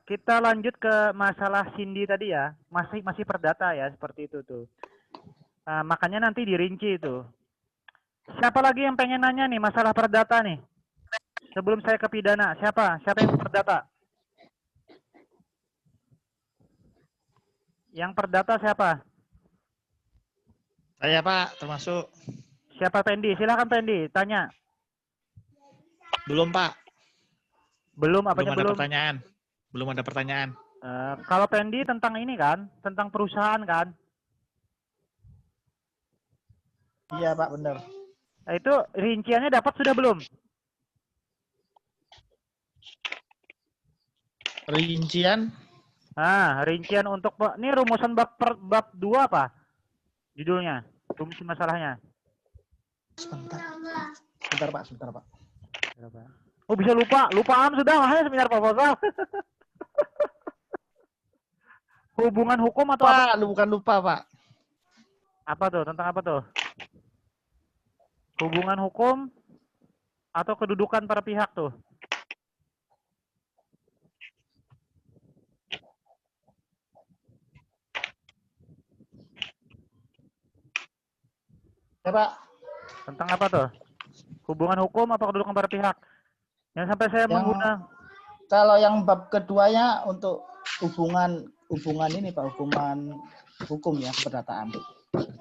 Kita lanjut ke masalah Cindy tadi ya. Masih perdata ya, seperti itu tuh. Makanya nanti dirinci itu. Siapa lagi yang pengen nanya nih masalah perdata nih? Sebelum saya ke pidana, siapa? Siapa yang perdata? Yang perdata siapa? Saya Pak, termasuk. Siapa Pendi? Silakan Pendi, tanya. Belum Pak. Belum, Belum apanya ada belum? pertanyaan. Belum ada pertanyaan. Kalau Pendi tentang ini kan, tentang perusahaan kan? Iya Pak, benar. Nah, itu rinciannya dapat sudah belum? Rincian. Rincian untuk ini rumusan bab 2 apa? Judulnya, rumusan masalahnya. Sebentar Pak. Oh, bisa lupaan sudah, makanya seminar proposal. Hubungan hukum atau apa? Pak, bukan lupa Pak. Apa tuh? Tentang apa tuh? Hubungan hukum atau kedudukan para pihak tuh? Ya Pak. Tentang apa tuh? Hubungan hukum atau kedudukan para pihak? Yang sampai saya menggunakan. Kalau yang bab keduanya untuk hubungan ini Pak, hubungan hukum ya, keperdataan.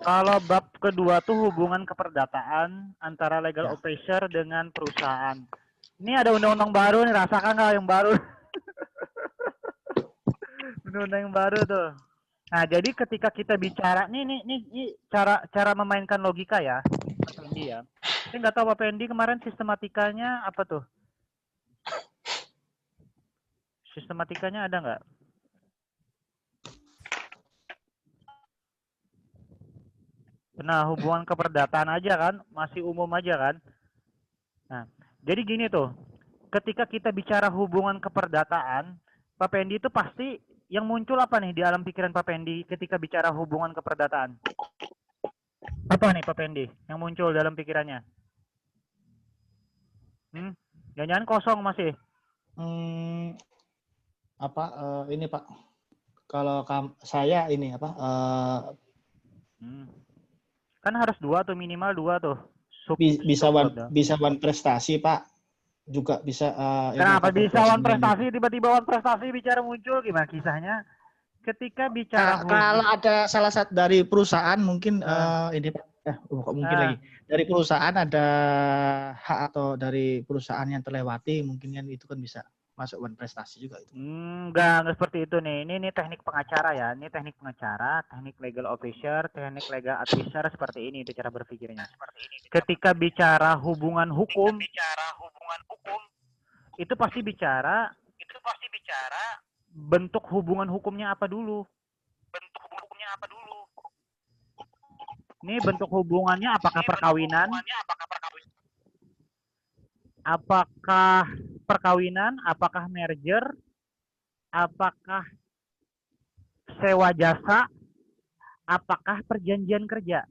Kalau bab kedua tuh hubungan keperdataan antara legal Ya. officer dengan perusahaan. Ini ada undang-undang baru nih, rasakan nggak yang baru? Undang-undang yang baru tuh. Nah, jadi ketika kita bicara, nih cara memainkan logika ya, Pak Pendi ya. Saya nggak tahu Pak Pendi kemarin sistematikanya apa tuh? Sistematikanya ada nggak? Nah, hubungan keperdataan aja kan, masih umum aja kan. Nah, jadi gini tuh, ketika kita bicara hubungan keperdataan, Pak Pendi itu pasti yang muncul apa nih di alam pikiran Pak Pendi ketika bicara hubungan keperdataan? Apa nih Pak Pendi yang muncul dalam pikirannya? Jangan-jangan kosong masih. Ini Pak, kalau saya ini apa? Kan harus 2 tuh, minimal 2 tuh. Bisa one prestasi Pak, juga bisa. Kenapa bisa one prestasi, tiba-tiba one prestasi bicara muncul, gimana kisahnya? Ketika bicara kalau ada salah satu dari perusahaan mungkin ini Pak, mungkin lagi dari perusahaan ada hak atau dari perusahaan yang terlewati, mungkin kan itu kan bisa masuk one prestasi juga itu. Enggak seperti itu nih. Ini teknik pengacara ya. Ini teknik pengacara, teknik legal officer, teknik legal advisor, seperti ini itu cara berpikirnya. Ketika bicara hubungan hukum, itu pasti bicara bentuk hubungan hukumnya apa dulu. Ini bentuk hubungannya apakah perkawinan? Apakah merger? Apakah sewa jasa? Apakah perjanjian kerja?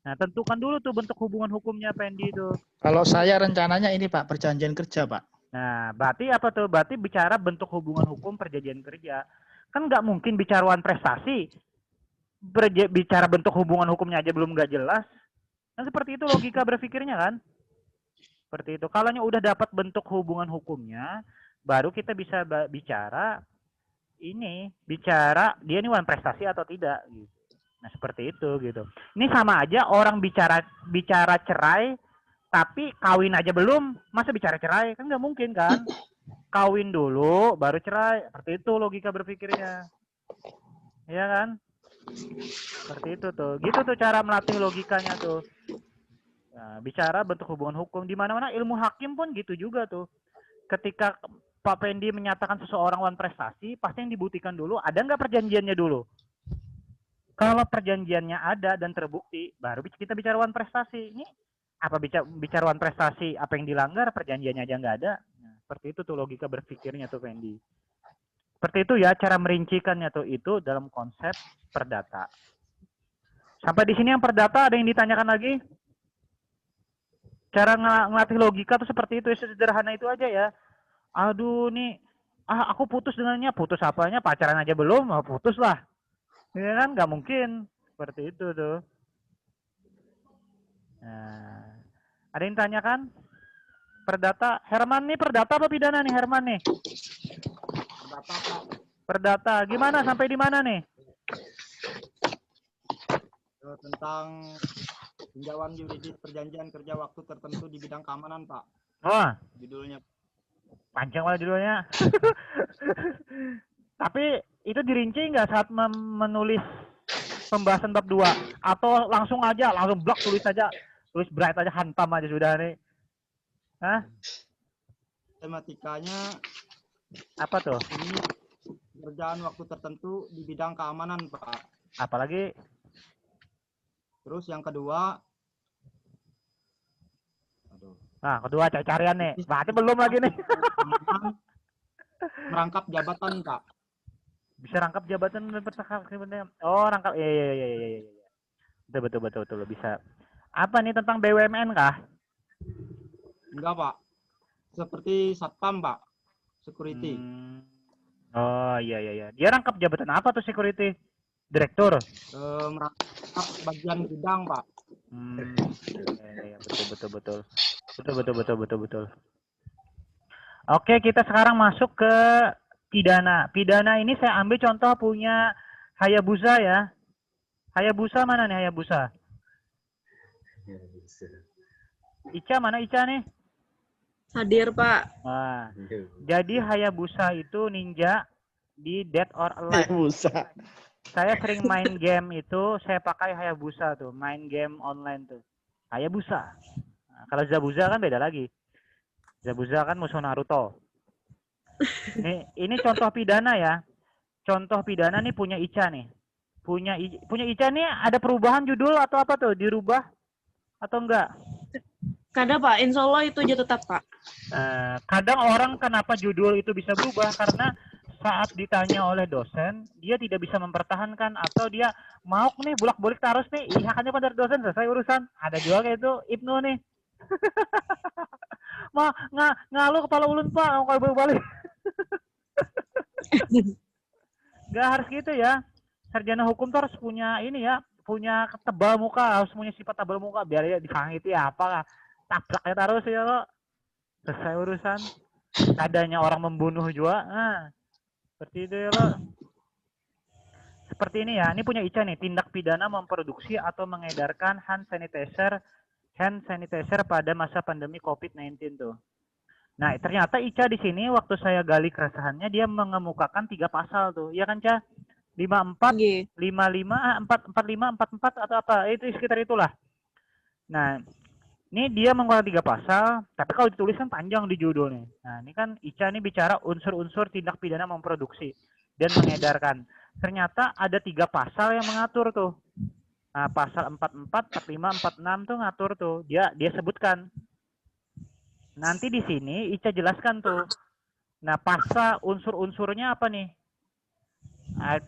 Nah, tentukan dulu tuh bentuk hubungan hukumnya, Pendi itu. Kalau saya rencananya ini Pak, perjanjian kerja Pak. Nah, berarti apa tuh? Berarti bicara bentuk hubungan hukum perjanjian kerja. Kan nggak mungkin bicaraan prestasi. Bicara bentuk hubungan hukumnya aja belum nggak jelas. Nah, seperti itu logika berpikirnya kan? Seperti itu. Kalau udah dapat bentuk hubungan hukumnya, baru kita bisa bicara dia ini one prestasi atau tidak gitu. Nah, seperti itu gitu. Ini sama aja orang bicara cerai tapi kawin aja belum, masa bicara cerai? Kan nggak mungkin kan? Kawin dulu baru cerai. Seperti itu logika berpikirnya. Iya kan? Seperti itu tuh. Gitu tuh cara melatih logikanya tuh. Nah, bicara bentuk hubungan hukum di mana-mana ilmu hakim pun gitu juga tuh. Ketika Pak Pendi menyatakan seseorang one prestasi, pasti yang dibuktikan dulu, ada nggak perjanjiannya dulu? Kalau perjanjiannya ada dan terbukti, baru kita bicara one prestasi. Ini apa bicara one prestasi, apa yang dilanggar, perjanjiannya aja nggak ada. Nah, seperti itu tuh logika berpikirnya tuh Pendi. Seperti itu ya cara merincikannya tuh, itu dalam konsep perdata. Sampai di sini yang perdata ada yang ditanyakan lagi? Cara ngelatih logika tuh seperti itu, sederhana itu aja ya. Aduh nih, aku putus dengannya, putus apanya, pacaran aja belum, putus lah. Ya kan nggak mungkin seperti itu tuh. Nah, ada yang tanya kan? Perdata, Herman nih perdata apa pidana nih Herman nih? Perdata, Pak. Perdata, gimana sampai di mana nih? Tentang tinjauan yuridis perjanjian kerja waktu tertentu di bidang keamanan, Pak. Oh, Judulnya. panjang banget judulnya. Tapi itu dirinci nggak saat menulis pembahasan bab 2? Atau langsung aja, langsung blok tulis aja, tulis bright aja, hantam aja sudah nih? Hah? Tematikanya Apa tuh? ini pekerjaan waktu tertentu di bidang keamanan, Pak. Apalagi? Terus yang kedua, Nah, kedua cari-carian nih. Berarti belum lagi nih. merangkap jabatan, Pak. Bisa rangkap jabatan dan sebenarnya. Oh, rangkap. Iya. Betul bisa. Apa nih tentang BUMN kah? Enggak, Pak. Seperti satpam, Pak. Security. Oh, iya. Dia rangkap jabatan apa tuh security? Direktur. Merangkap bagian gudang, Pak. Iya, betul. Oke, kita sekarang masuk ke pidana. Pidana ini saya ambil contoh punya Hayabusa ya. Hayabusa mana nih Hayabusa? Ica mana Ica nih? Hadir, Pak. Nah, jadi Hayabusa itu ninja di Dead or Alive. Hayabusa. Saya sering main game itu, saya pakai Hayabusa tuh, main game online tuh. Hayabusa. Nah, kalau Zabuza kan beda lagi. Zabuza kan musuh Naruto. Ini contoh pidana ya. Contoh pidana nih punya Ica nih. Punya Ica nih ada perubahan judul atau apa tuh? Dirubah atau enggak? Kada, Pak. Insya Allah itu aja tetap, Pak. Kadang orang kenapa judul itu bisa berubah karena saat ditanya oleh dosen, dia tidak bisa mempertahankan atau dia mau nih bolak-balik terus nih, iya hanya pada dosen selesai urusan. Ada juga kayak itu Ibnu nih. Ngalu kepala ulun Pak, kalau balik. Gak harus gitu ya. Sarjana hukum tuh harus punya ini ya, punya tebal muka, harus punya sifat tebal muka biar dia disangiti apa, taplaknya terus ya lo. Selesai urusan. Adanya orang membunuh juga. Seperti itu ya lo. Seperti ini ya. Ini punya Ica nih. Tindak pidana memproduksi atau mengedarkan hand sanitizer pada masa pandemi COVID-19 tuh. Nah, ternyata Ica di sini waktu saya gali keresahannya dia mengemukakan 3 pasal tuh. Iya kan, Ca? 54, 55, 45, 44 atau apa? Itu sekitar itulah. Nah, ini dia mengeluarkan 3 pasal, tapi kalau dituliskan panjang di judulnya. Nah, ini kan Ica ini bicara unsur-unsur tindak pidana memproduksi dan mengedarkan. Ternyata ada 3 pasal yang mengatur tuh. Nah, pasal 44, 45, 46 tuh ngatur tuh. Dia sebutkan. Nanti di sini Ica jelaskan tuh. Nah, pasal unsur-unsurnya apa nih?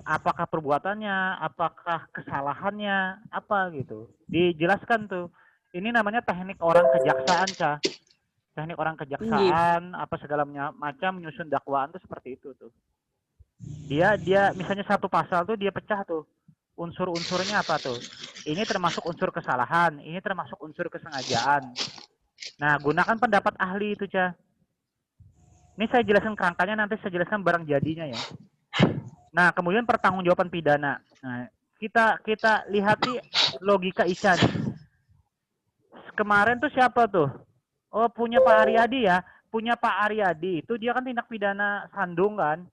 Apakah perbuatannya, apakah kesalahannya, apa gitu. Dijelaskan tuh. Ini namanya teknik orang kejaksaan, Ca. Teknik orang kejaksaan, apa segala macam menyusun dakwaan tuh seperti itu tuh. Dia misalnya satu pasal tuh dia pecah tuh. Unsur-unsurnya apa tuh? Ini termasuk unsur kesalahan, ini termasuk unsur kesengajaan. Nah, gunakan pendapat ahli itu, Ca. Ini saya jelaskan kerangkanya, nanti saya jelaskan barang jadinya ya. Nah, kemudian pertanggungjawaban pidana. Nah, kita lihat nih logika Ica nih. Kemarin tuh siapa tuh? Oh, punya Pak Aryadi ya. Punya Pak Aryadi itu dia kan tindak pidana sandung kan.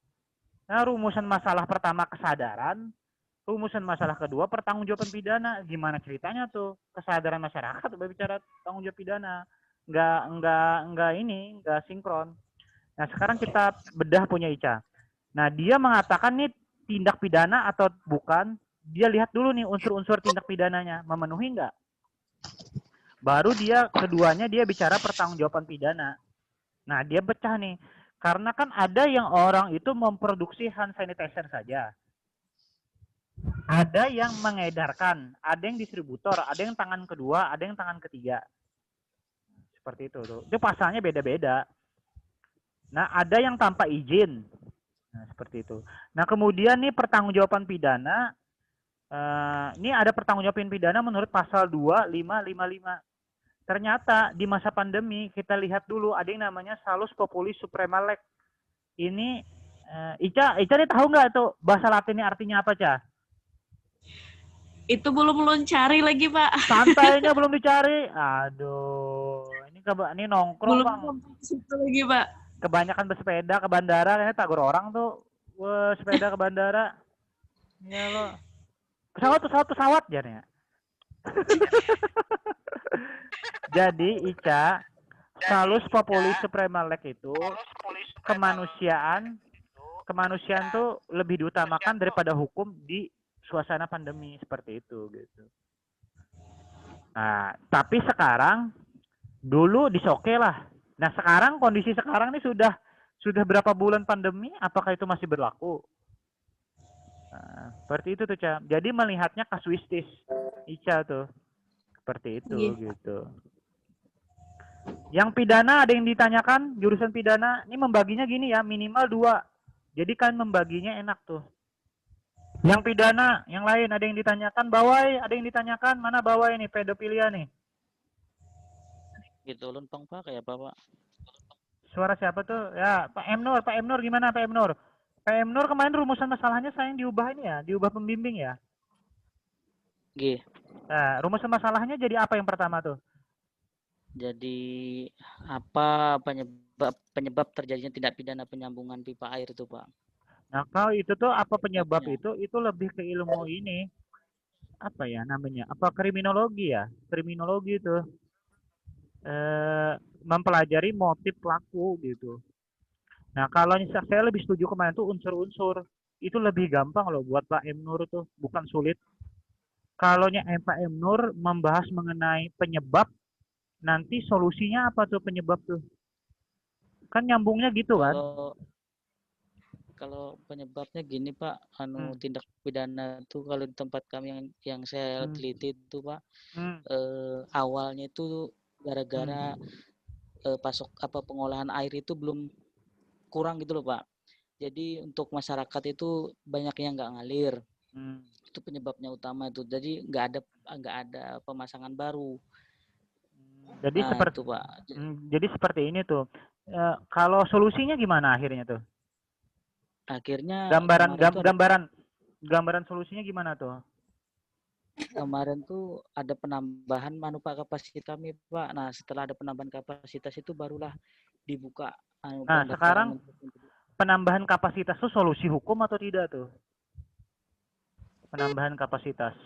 Nah, rumusan masalah pertama kesadaran, rumusan masalah kedua pertanggungjawaban pidana. Gimana ceritanya tuh? Kesadaran masyarakat berbicara tanggung jawab pidana. Enggak sinkron. Nah, sekarang kita bedah punya Ica. Nah, dia mengatakan nih tindak pidana atau bukan, dia lihat dulu nih unsur-unsur tindak pidananya, memenuhi enggak? Baru keduanya dia bicara pertanggungjawaban pidana. Nah, dia pecah nih. Karena kan ada yang orang itu memproduksi hand sanitizer saja. Ada yang mengedarkan, ada yang distributor, ada yang tangan kedua, ada yang tangan ketiga. Seperti itu tuh. Itu pasalnya beda-beda. Nah, ada yang tanpa izin. Nah, seperti itu. Nah, kemudian nih pertanggungjawaban pidana. Ini ada pertanggungjawaban pidana menurut pasal 2555. Ternyata di masa pandemi kita lihat dulu ada yang namanya salus populi suprema lex. Ini Ica nih tahu nggak tuh bahasa Latinnya artinya apa, Ca? Itu belum cari lagi, Pak. Santainya belum dicari. Aduh, ini nongkrong, Belum Bang. sampai ke situ lagi, Pak. Kebanyakan bersepeda ke bandara, ini tagur orang tuh. Wah, sepeda ke bandara. Ya lo. Pesawat jadinya. Jadi Ica, salus populi suprema lex itu kemanusiaan tuh lebih diutamakan daripada hukum di suasana pandemi seperti itu gitu. Nah, tapi sekarang dulu disoke lah. Nah, sekarang kondisi sekarang ini sudah berapa bulan pandemi, apakah itu masih berlaku? Nah, seperti itu tuh, Ca. Jadi melihatnya kasuistis, Ica tuh. Seperti itu gitu. Yang pidana ada yang ditanyakan, jurusan pidana, ini membaginya gini ya, minimal 2. Jadi kan membaginya enak tuh. Yang pidana, yang lain ada yang ditanyakan, bawai, ada yang ditanyakan, mana bawai nih, pedofilia nih. Gitu lontong Pak kayak apa Pak? Suara siapa tuh? Ya, Pak M Nur gimana Pak M Nur? Pak M Nur kemarin rumusan masalahnya sayang diubah ini ya, diubah pembimbing ya. G. Nah, rumusan masalahnya jadi apa yang pertama tuh? Jadi apa penyebab terjadinya tindak pidana penyambungan pipa air itu Pak? Nah, kalau itu tuh apa penyebab Penyebabnya. itu lebih ke ilmu ini. Apa ya namanya? Apa kriminologi ya? Kriminologi itu. Mempelajari motif pelaku gitu. Nah, kalau saya lebih setuju kemarin tuh unsur-unsur. Itu lebih gampang loh buat Pak M Nur tuh, bukan sulit. Kalau Pak M Nur membahas mengenai penyebab, nanti solusinya apa tuh penyebab tuh? Kan nyambungnya gitu kan? Kalau penyebabnya gini Pak, tindak pidana itu kalau di tempat kami yang saya teliti itu Pak, awalnya itu gara-gara pengolahan air itu belum kurang gitu loh Pak. Jadi untuk masyarakat itu banyak yang nggak ngalir. Itu penyebabnya utama itu. Jadi nggak ada pemasangan baru. Jadi seperti itu, Pak. Jadi seperti ini tuh. Kalau solusinya gimana akhirnya tuh? Akhirnya gambaran solusinya gimana tuh? Kemarin tuh ada penambahan kapasitas kami Pak. Nah setelah ada penambahan kapasitas itu barulah dibuka. Nah sekarang penambahan kapasitas tuh solusi hukum atau tidak tuh? Penambahan kapasitas.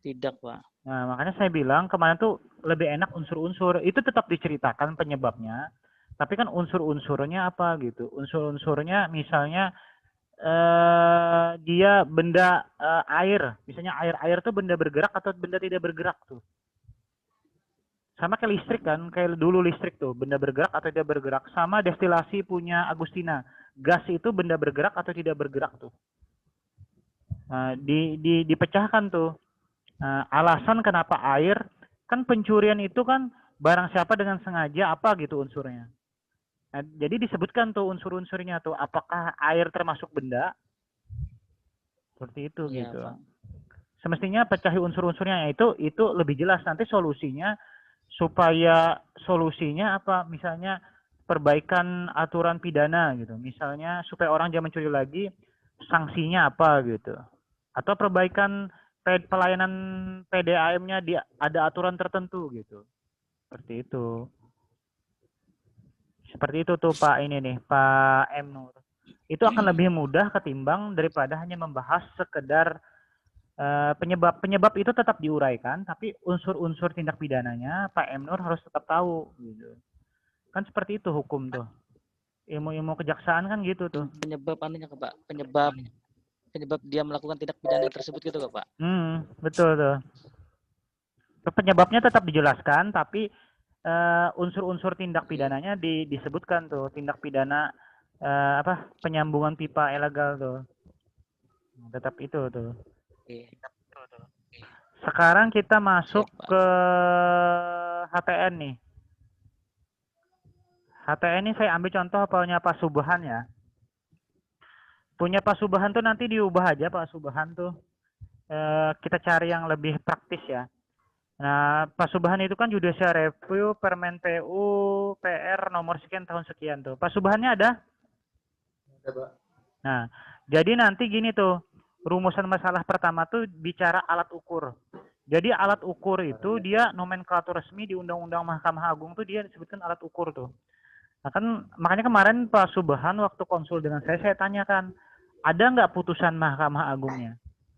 Tidak Pak. Nah makanya saya bilang kemarin tuh lebih enak unsur-unsur. Itu tetap diceritakan penyebabnya. Tapi kan unsur-unsurnya apa gitu. Unsur-unsurnya misalnya dia benda air, misalnya air tuh benda bergerak atau benda tidak bergerak tuh. Sama kayak listrik kan, kayak dulu listrik tuh, benda bergerak atau tidak bergerak. Sama destilasi punya Agustina, gas itu benda bergerak atau tidak bergerak tuh. Nah, dipecahkan tuh. Alasan kenapa air, kan pencurian itu kan barang siapa dengan sengaja apa gitu unsurnya. Nah, jadi disebutkan tuh unsur-unsurnya tuh, apakah air termasuk benda? Seperti itu ya, gitu. Pak. Semestinya pecahi unsur-unsurnya itu lebih jelas nanti solusinya supaya solusinya apa? Misalnya perbaikan aturan pidana gitu. Misalnya supaya orang jangan mencuri lagi, sanksinya apa gitu. Atau perbaikan pelayanan PDAM-nya ada aturan tertentu gitu. Seperti itu. Seperti itu tuh Pak ini nih, Pak M Nur. Itu akan lebih mudah ketimbang daripada hanya membahas sekedar penyebab. Penyebab itu tetap diuraikan, tapi unsur-unsur tindak pidananya Pak M Nur harus tetap tahu gitu. Kan seperti itu hukum tuh. Ilmu-ilmu kejaksaan kan gitu tuh. Penyebab anunya Pak, penyebab dia melakukan tindak pidana tersebut gitu Pak. Betul tuh. Penyebabnya tetap dijelaskan, tapi unsur-unsur tindak pidananya disebutkan tuh, tindak pidana penyambungan pipa ilegal tuh. Tetap itu tuh. Sekarang kita masuk ke HPN nih. HTN ini saya ambil contoh punya Pak Subhan ya. Punya Pak Subhan tuh nanti diubah aja Pak Subhan tuh. Kita cari yang lebih praktis ya. Nah, Pak Subhan itu kan Judicial Review Permen PU PR nomor sekian tahun sekian tuh. Pak Subhannya ada? Ada, Pak. Nah, jadi nanti gini tuh, rumusan masalah pertama tuh bicara alat ukur. Jadi alat ukur itu dia nomenklatur resmi di Undang-Undang Mahkamah Agung tuh dia disebutkan alat ukur tuh. Nah kan makanya kemarin Pak Subhan waktu konsul dengan saya tanyakan, ada nggak putusan Mahkamah Agungnya?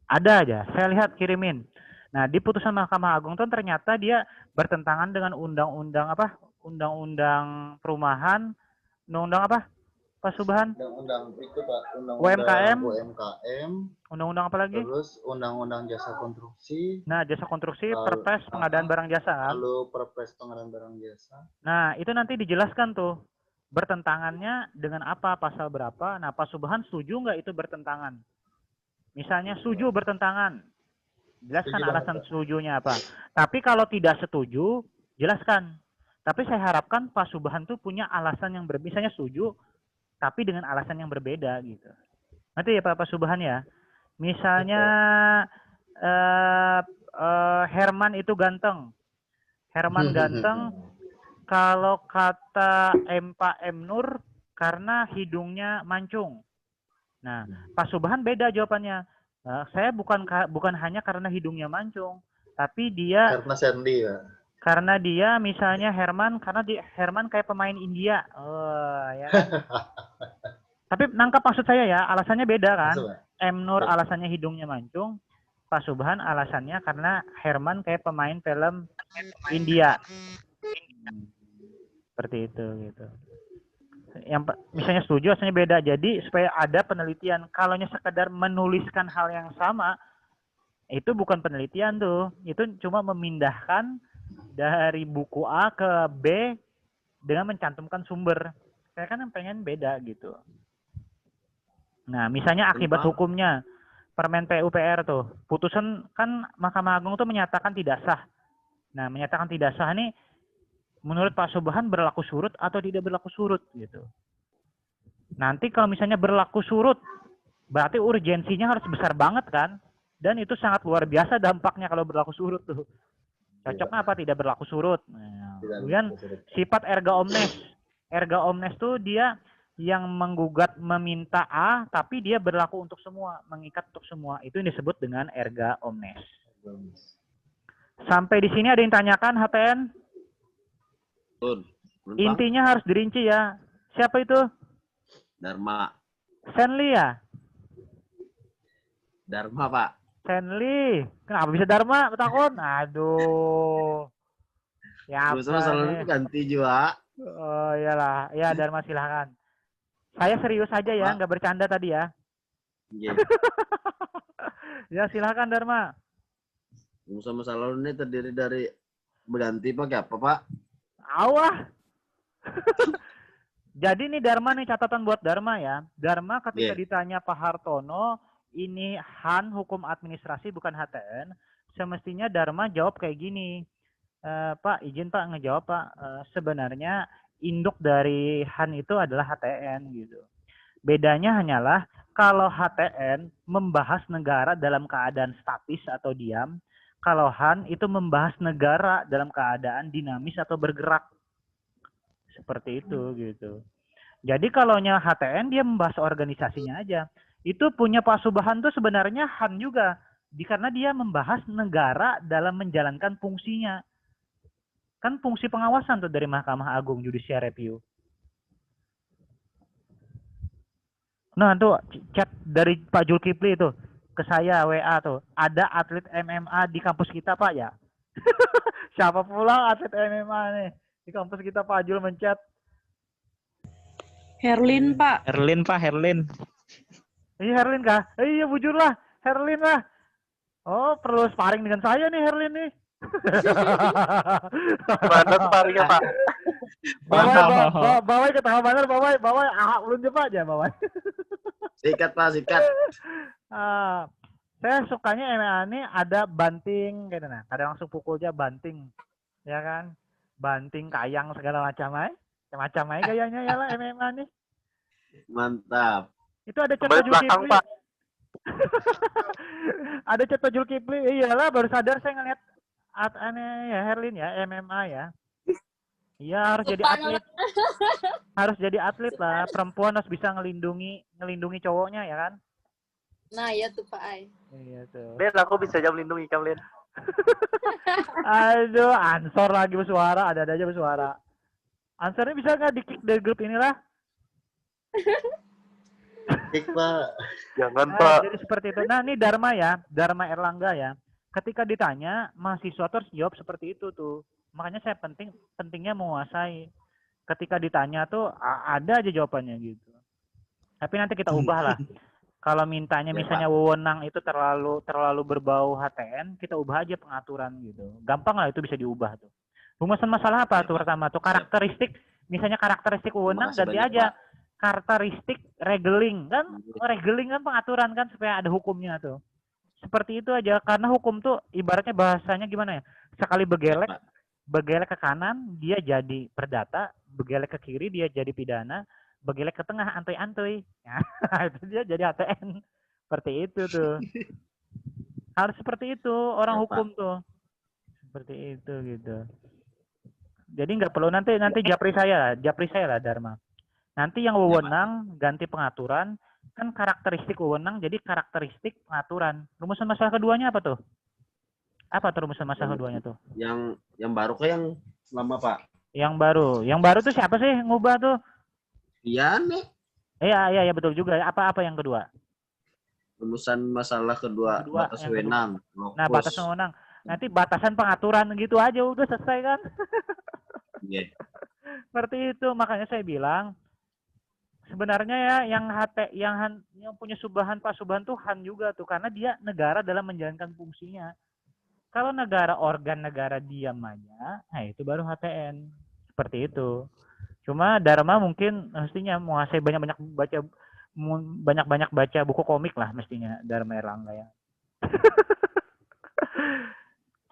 Ada aja, saya lihat kirimin. Nah di putusan Mahkamah Agung tuh ternyata dia bertentangan dengan undang-undang apa? Undang-undang perumahan, undang-undang apa? Pak Subhan? Undang-undang itu Pak, UMKM. UMKM. Undang-undang apa lagi? Terus undang-undang jasa konstruksi. Nah, jasa konstruksi, Perpres pengadaan barang jasa kan? Lalu Perpres pengadaan barang jasa. Nah, itu nanti dijelaskan tuh bertentangannya dengan apa, pasal berapa. Nah, Pak Subhan setuju nggak itu bertentangan? Misalnya setuju bertentangan, jelaskan Setuju alasan banget, Pak. setujunya apa. Tapi kalau tidak setuju, jelaskan. Tapi saya harapkan Pak Subhan tuh punya alasan yang berbeda. Misalnya setuju, tapi dengan alasan yang berbeda gitu. Nanti ya Pak Subhan ya. Misalnya Herman itu ganteng. Herman ganteng kalau kata Pak M. Nur karena hidungnya mancung. Nah, Pak Subhan beda jawabannya. Saya bukan hanya karena hidungnya mancung, tapi dia Karena Sandy, Pak. karena dia misalnya Herman karena Herman kayak pemain India. Oh, ya kan? Tapi nangkap maksud saya ya, alasannya beda kan? Masuk, Pak. M. Nur alasannya hidungnya mancung, Pak Subhan alasannya karena Herman kayak pemain film India. Seperti itu gitu. Yang misalnya setuju alasannya beda. Jadi supaya ada penelitian. Kalaunya sekedar menuliskan hal yang sama, itu bukan penelitian tuh. Itu cuma memindahkan dari buku A ke B dengan mencantumkan sumber. Saya kan pengen beda gitu. Nah, misalnya akibat hukumnya Permen PUPR tuh, putusan kan Mahkamah Agung tuh menyatakan tidak sah. Nah, menyatakan tidak sah ini menurut Pak Subhan berlaku surut atau tidak berlaku surut gitu. Nanti kalau misalnya berlaku surut, berarti urgensinya harus besar banget kan? Dan itu sangat luar biasa dampaknya kalau berlaku surut tuh. Cocoknya apa tidak berlaku surut? Nah, kemudian sifat erga omnes. Erga omnes tuh dia yang menggugat meminta A, tapi dia berlaku untuk semua, mengikat untuk semua. Itu yang disebut dengan erga omnes. Sampai di sini ada yang tanyakan HTN? Intinya harus dirinci ya. Siapa itu? Dharma. Senli ya? Dharma, Pak. Senli. Kenapa bisa Dharma? Betakon? Aduh. Ya apa selalu ganti juga. Oh iyalah. Ya Dharma silahkan. Saya serius aja ya, nggak bercanda tadi ya. Yeah. Ya silahkan Dharma. Sama salon ini terdiri dari berganti pakai apa, Pak? Awah. Jadi nih Dharma nih catatan buat Dharma ya. Dharma ketika ditanya Pak Hartono, ini HAN hukum administrasi bukan HTN, semestinya Dharma jawab kayak gini. Pak izin Pak ngejawab Pak. Sebenarnya induk dari HAN itu adalah HTN gitu. Bedanya hanyalah kalau HTN membahas negara dalam keadaan statis atau diam, kalau HAN itu membahas negara dalam keadaan dinamis atau bergerak. Seperti itu gitu. Jadi kalaunya HTN dia membahas organisasinya aja. Itu punya Pak Subhan tuh sebenarnya HAN juga. Karena dia membahas negara dalam menjalankan fungsinya. Kan fungsi pengawasan tuh dari Mahkamah Agung Judicial Review. Nah tuh chat dari Pak Julkipli itu ke saya WA tuh. Ada atlet MMA di kampus kita Pak ya. Siapa pula atlet MMA nih di kampus kita Pak Jul menchat. Herlin Pak. Herlin Pak, Herlin. Iya Herlin kah? Iya bujur lah, Herlin lah. Oh perlu sparring dengan saya nih Herlin nih. Mana sparringnya Pak? Bawai ketawa banget bawai belum cepat aja bawai. Sikat Pak, sikat. Saya sukanya MMA ini ada banting gitu nah. Ada langsung pukulnya banting. Ya kan? Banting kayang segala macam Macam aja gayanya ya lah MMA nih. Mantap. Itu ada Kembali Cetto belakang, Zulkifli. Pak. Ada Cetto Zulkifli. Iyalah baru sadar saya ngeliat aneh ya Herlin ya MMA ya. Iya harus jadi atlet. Harus jadi atlet lah. Perempuan harus bisa ngelindungi cowoknya ya kan. Nah, ya tuh Pak Ai. Iya tuh. Lin, aku bisa aja melindungi kamu, Lin. Aduh, Ansor lagi bersuara, ada aja bersuara. Ansornya bisa nggak di-kick dari grup inilah? Kick, Pak. Jangan, Pak. Jadi seperti itu. Nah, ini Dharma ya, Dharma Erlangga ya. Ketika ditanya, mahasiswa terus jawab seperti itu tuh. Makanya saya pentingnya menguasai. Ketika ditanya tuh ada aja jawabannya gitu. Tapi nanti kita ubah lah. Kalau mintanya misalnya wewenang itu terlalu berbau HTN, kita ubah aja pengaturan gitu. Gampang lah itu bisa diubah tuh. Rumusan masalah apa tuh pertama tuh karakteristik, misalnya karakteristik wewenang ganti aja karakteristik regeling kan, regeling kan pengaturan kan supaya ada hukumnya tuh. Seperti itu aja karena hukum tuh ibaratnya bahasanya gimana ya? Sekali begelek ke kanan dia jadi perdata, begelek ke kiri dia jadi pidana. Begelek ke tengah antoy-antoy. Nah, itu dia jadi ATN. Seperti itu tuh. Harus seperti itu orang hukum tuh. Seperti itu gitu. Jadi nggak perlu nanti japri saya lah Dharma. Nanti yang wewenang ganti pengaturan kan karakteristik wewenang jadi karakteristik pengaturan. Rumusan masalah keduanya apa tuh? Apa tuh rumusan masalah keduanya tuh? Yang baru ke yang lama, Pak? Yang baru tuh siapa sih ngubah tuh? Iya nih. Iya betul juga. Apa yang kedua? Rumusan masalah kedua batas wewenang. Nah, batas wewenang. Nanti batasan pengaturan gitu aja udah selesai kan? Iya. Seperti itu makanya saya bilang sebenarnya ya yang punya subahan Pak Subhan tuh Han juga tuh karena dia negara dalam menjalankan fungsinya. Kalau organ negara diam aja, nah itu baru HTN. Seperti itu. Cuma Dharma mungkin mestinya menguasai banyak-banyak baca buku komik lah mestinya Dharma Erlangga ya.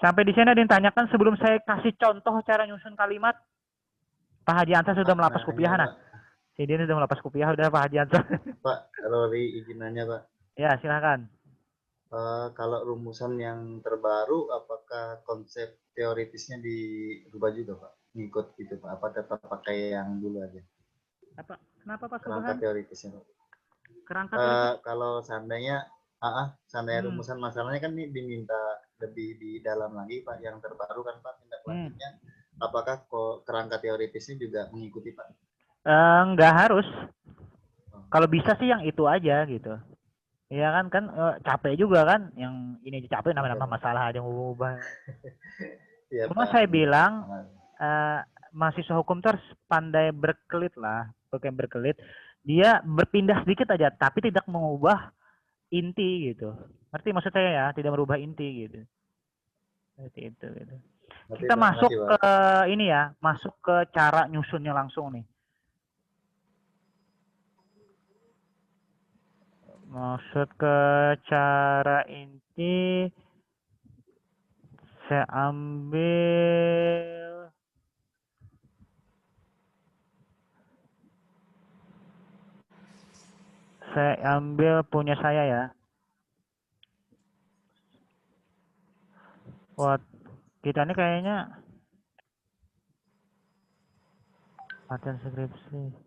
Sampai di sini ditanyakan sebelum saya kasih contoh cara nyusun kalimat. Pak Haji Ansar sudah melapas kupiah nah. Si Dian sudah melapas kupiah udah Pak Haji Ansar. Pak, Rory izin nanya, Pak. Ya, silakan. Kalau rumusan yang terbaru apakah konsep teoritisnya dirubah juga, Pak? Ngikut gitu Pak, apa tetap pakai yang dulu aja? Kenapa Pak Kerangka Subhan? teoritisnya Pak. Kalau seandainya rumusan masalahnya kan ini diminta lebih di dalam lagi Pak, yang terbaru kan Pak tindak lanjutnya. Apakah kerangka teoritisnya juga mengikuti Pak? Nggak harus. Kalau bisa sih yang itu aja gitu. Iya kan capek juga kan, yang ini aja capek nama-nama masalah aja mau ubah. Ya, Cuma saya bilang mahasiswa hukum terus pandai berkelit lah, bukan berkelit. Dia berpindah sedikit aja, tapi tidak mengubah inti gitu. Ngerti maksud saya ya? Tidak merubah inti gitu. Seperti itu gitu. Kita masuk ke ini ya, masuk ke cara nyusunnya langsung nih. Maksud ke cara inti, saya ambil punya saya ya. Wah, kita ini kayaknya latihan skripsi.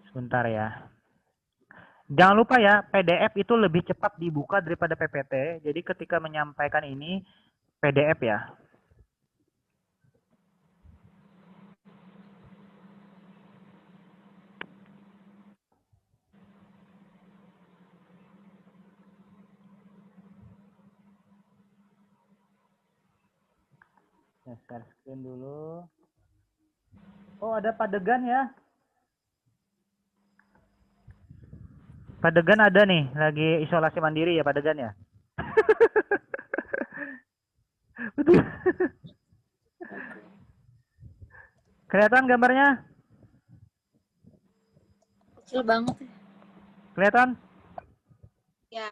Sebentar ya. Jangan lupa ya, PDF itu lebih cepat dibuka daripada PPT. Jadi ketika menyampaikan ini, PDF ya. Share screen dulu. Oh, ada Padegan ya. Padegan ada nih, lagi isolasi mandiri ya Padegan ya. Betul. Kelihatan gambarnya? Kecil banget. Kelihatan? Ya.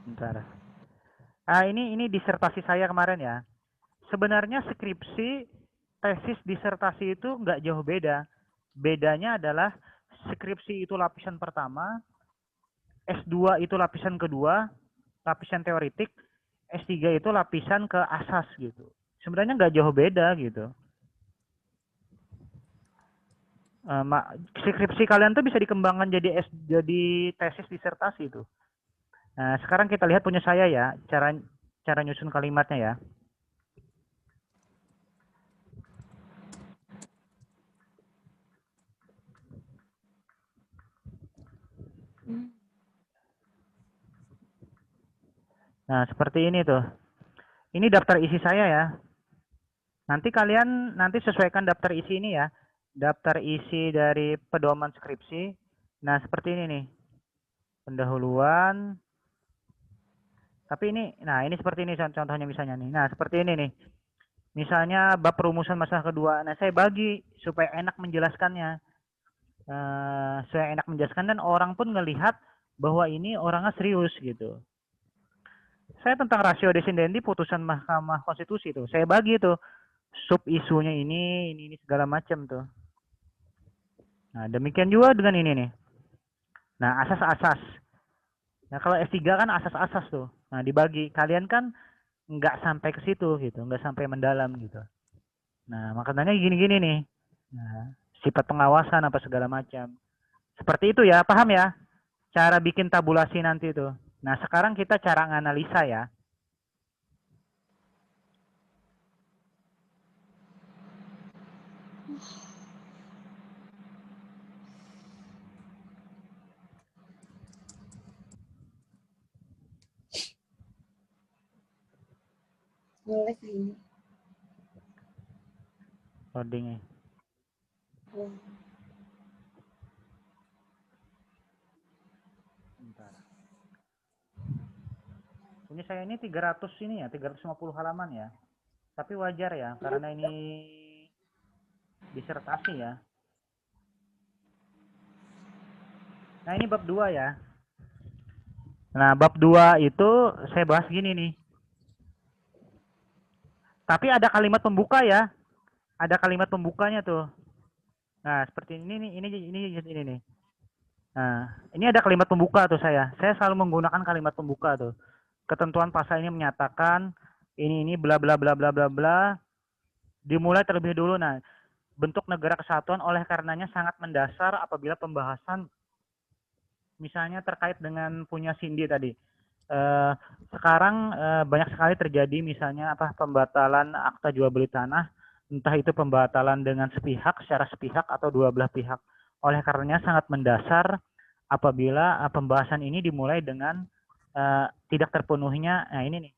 Bentar. Ini disertasi saya kemarin ya. sebenarnya skripsi, tesis, disertasi itu nggak jauh beda. Bedanya adalah skripsi itu lapisan pertama, S2 itu lapisan kedua, lapisan teoritik, S3 itu lapisan ke asas gitu. Sebenarnya nggak jauh beda gitu. Skripsi kalian tuh bisa dikembangkan jadi tesis, disertasi itu. Nah, sekarang kita lihat punya saya ya, cara nyusun kalimatnya ya. Nah, seperti ini tuh. Ini daftar isi saya ya. Nanti kalian sesuaikan daftar isi ini ya. Daftar isi dari pedoman skripsi. Nah, seperti ini nih. Pendahuluan. Tapi ini, nah ini seperti ini contohnya misalnya nih. Nah, seperti ini nih. Misalnya bab perumusan masalah kedua. Nah, saya bagi supaya enak menjelaskannya. Supaya enak menjelaskan dan orang pun ngelihat bahwa ini orangnya serius gitu. Saya tentang rasio desidendi putusan Mahkamah Konstitusi tuh. Saya bagi tuh sub isunya ini segala macam tuh. Nah, demikian juga dengan ini nih. Nah, asas-asas. Nah, kalau S3 kan asas-asas tuh. Nah, dibagi. Kalian kan nggak sampai ke situ gitu, nggak sampai mendalam gitu. Nah, makanya gini-gini nih. Nah, sifat pengawasan apa segala macam. Seperti itu ya, paham ya? Cara bikin tabulasi nanti tuh. Nah, sekarang kita cara nganalisa ya. Boleh kayak ini. Loadingnya. Bentar. Punya saya ini 300 ini ya, 350 halaman ya. Tapi wajar ya, karena ini disertasi ya. Nah, ini bab 2 ya. Nah, bab 2 itu saya bahas gini nih. Tapi ada kalimat pembuka ya. Ada kalimat pembukanya tuh. Nah, seperti ini nih, ini nih. Nah, ini ada kalimat pembuka tuh saya. Saya selalu menggunakan kalimat pembuka tuh. Ketentuan pasal ini menyatakan ini bla bla bla bla bla bla. Dimulai terlebih dulu. Nah, bentuk negara kesatuan oleh karenanya sangat mendasar apabila pembahasan misalnya terkait dengan punya Cindy tadi. Sekarang banyak sekali terjadi misalnya pembatalan akta jual beli tanah, entah itu pembatalan dengan secara sepihak atau dua belah pihak. Oleh karenanya sangat mendasar apabila pembahasan ini dimulai dengan tidak terpenuhinya, nah ini nih,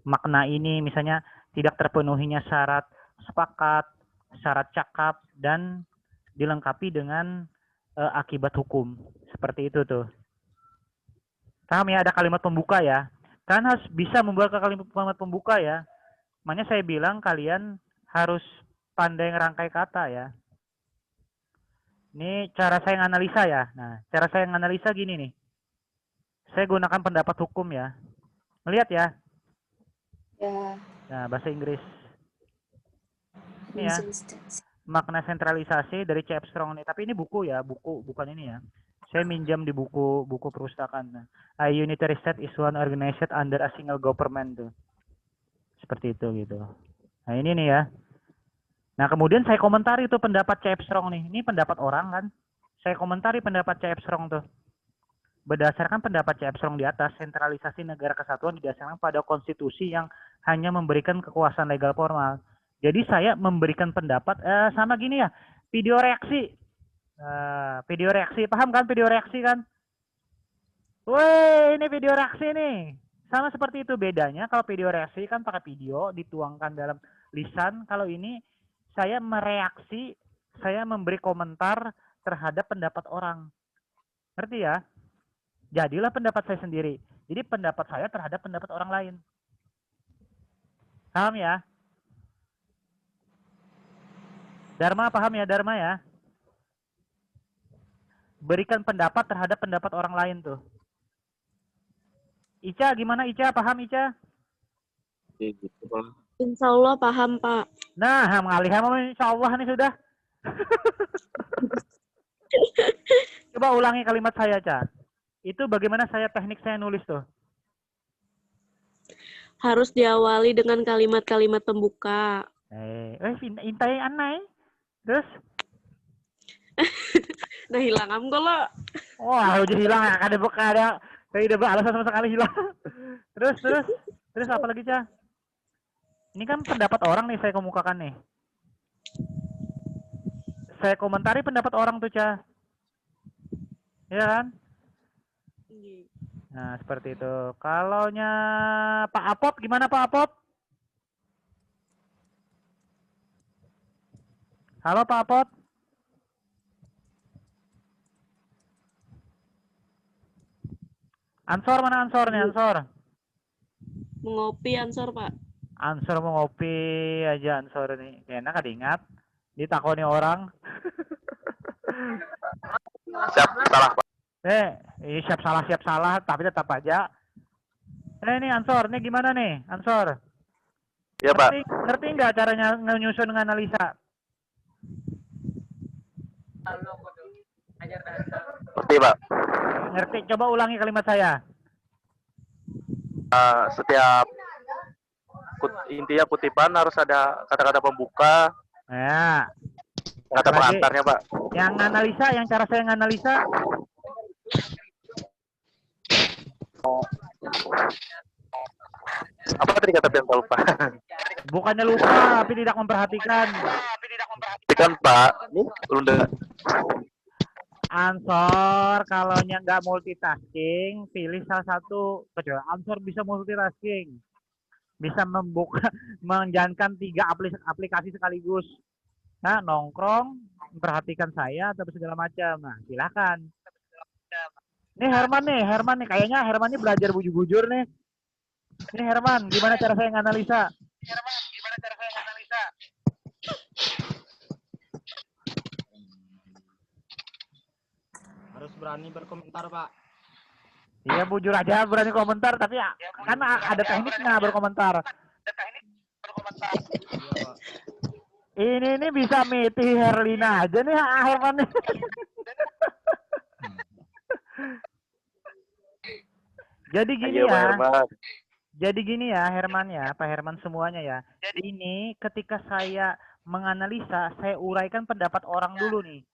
makna ini misalnya tidak terpenuhinya syarat sepakat, syarat cakap, dan dilengkapi dengan akibat hukum. Seperti itu tuh. Paham ya, ada kalimat pembuka ya. Kalian harus bisa membuat kalimat pembuka ya. Makanya saya bilang kalian harus pandai ngerangkai kata ya. Ini cara saya nganalisa ya. Nah, cara saya nganalisa gini nih. Saya gunakan pendapat hukum ya. Ngelihat ya. Ya. Nah, bahasa Inggris. Ini ya. Makna sentralisasi dari C. Armstrong nih. Tapi ini buku ya, bukan ini ya. Saya minjam di buku perpustakaan. A unitary state is one organized under a single government tuh. Seperti itu gitu. Nah, ini nih ya. Nah, kemudian saya komentari itu pendapat C. Armstrong nih. Ini pendapat orang kan. Saya komentari pendapat C. Armstrong tuh. Berdasarkan pendapat C. Armstrong di atas, sentralisasi negara kesatuan didasarkan pada konstitusi yang hanya memberikan kekuasaan legal formal. Jadi saya memberikan pendapat sama gini ya. Video reaksi. Video reaksi, paham kan video reaksi kan? Woi, ini video reaksi nih. Sama seperti itu, bedanya kalau video reaksi kan pakai video dituangkan dalam lisan. Kalau ini saya mereaksi, saya memberi komentar terhadap pendapat orang. Ngerti ya? Jadilah pendapat saya sendiri. Jadi pendapat saya terhadap pendapat orang lain. Paham ya? Dharma paham ya, Dharma ya? Berikan pendapat terhadap pendapat orang lain tuh. Ica gimana Ica? Paham Ica? Gitu, Insya Allah paham, Pak. Nah, mengalihkan insya Allah nih sudah. Coba ulangi kalimat saya, Ca. Itu bagaimana teknik saya nulis tuh? Harus diawali dengan kalimat-kalimat pembuka. Intai anai. Terus? Nah, hilang am kalau. Wah, udah hilang. Ada. Saya udah beralasan sama sekali hilang. Terus apa lagi, Ca? Ini kan pendapat orang nih saya kemukakan nih. Saya komentari pendapat orang tuh, Ca. Ya kan? Nah, seperti itu. Kalaunya Pak Apot, gimana Pak Apot? Halo Pak Apot? Ansor mana Ansor nih, Ansor? Mengopi Ansor, Pak. Ansor mau ngopi aja Ansor nih. Enak kan diingat. Ditakoni orang. Siap salah, Pak. Siap salah, tapi tetap aja. Ini Ansor, nih gimana nih, Ansor? Iya, Pak. Ngerti nggak caranya nyusun analisa? Ngerti, Pak. Ngerti, coba ulangi kalimat saya. Setiap intinya kutipan harus ada kata-kata pembuka. Ya. Kata pengantarnya, Pak. Yang analisa, yang cara saya nganalisa. Apa tadi kata Pian lupa? Bukannya lupa, tapi tidak memperhatikan. Kan Pak, udah. Ansor, kalau nggak multitasking, pilih salah satu. Kecuali Ansor bisa multitasking, bisa menjalankan 3 aplikasi sekaligus. Nah, nongkrong, memperhatikan saya, atau segala macam. Nah, silakan. Ini Herman nih, kayaknya Herman ini belajar bujur-bujur nih. Ini Herman, gimana cara saya nganalisa? Harus berani berkomentar, Pak. Iya, bujur aja berani komentar, tapi kan ada tekniknya berkomentar. Ini bisa miti Herlina aja nih Herman nih. Jadi gini ya Herman ya, Pak Herman semuanya ya. Ini ketika saya menganalisa, saya uraikan pendapat orang dulu nih.